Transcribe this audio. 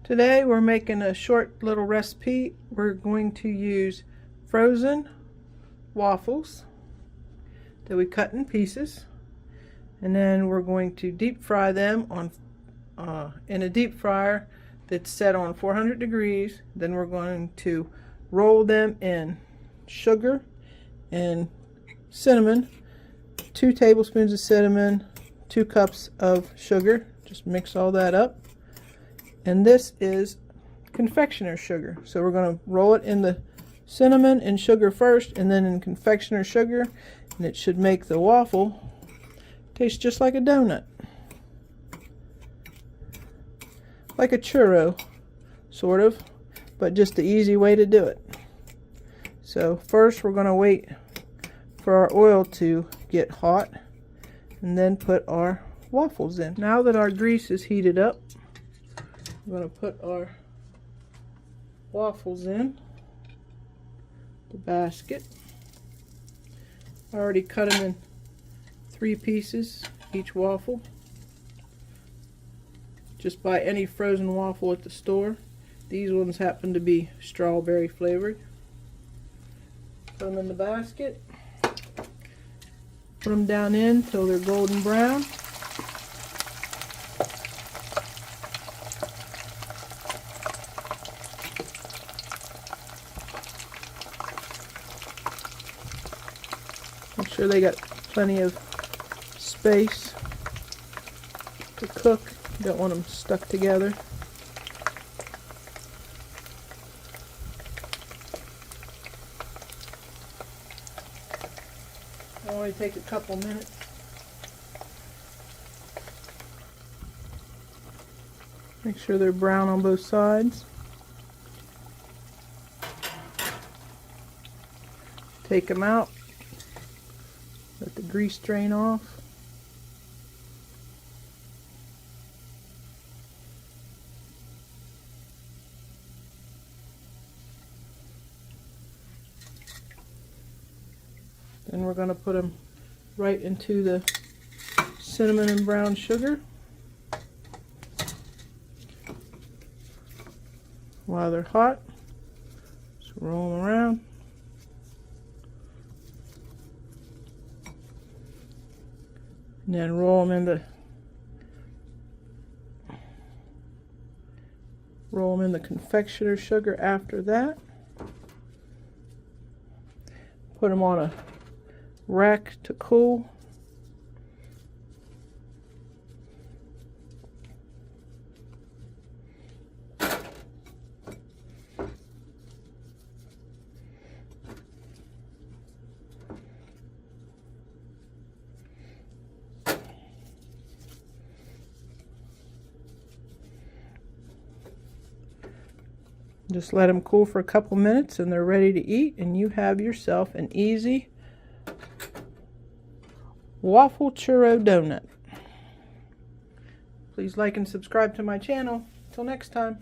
Today we're making a short little recipe. We're going to use frozen waffles that we cut in pieces, and then we're going to deep fry them on in a deep fryer that's set on 400 degrees. Then we're going to roll them in sugar and cinnamon, 2 tablespoons of cinnamon, 2 cups of sugar. Just mix all that up. And this is confectioner sugar. So we're going to roll it in the cinnamon and sugar first, and then in confectioner sugar, and it should make the waffle taste just like a donut. Like a churro, sort of, but just the easy way to do it. So first we're going to wait for our oil to get hot, and then put our waffles in. Now that our grease is heated up, we're going to put our waffles in the basket. I already cut them in 3 pieces, each waffle. Just buy any frozen waffle at the store. These ones happen to be strawberry flavored. Put them in the basket. Put them down in until they're golden brown. Make sure they got plenty of space to cook. You don't want them stuck together. It'll only take a couple minutes. Make sure they're brown on both sides. Take them out. Let the grease drain off. Then we're going to put them right into the cinnamon and brown sugar while they're hot. Just roll them around. And then roll them in the confectioner sugar after that. Put them on a rack to cool. Just let them cool for a couple minutes and they're ready to eat, and you have yourself an easy waffle churro donut. Please like and subscribe to my channel. Till next time.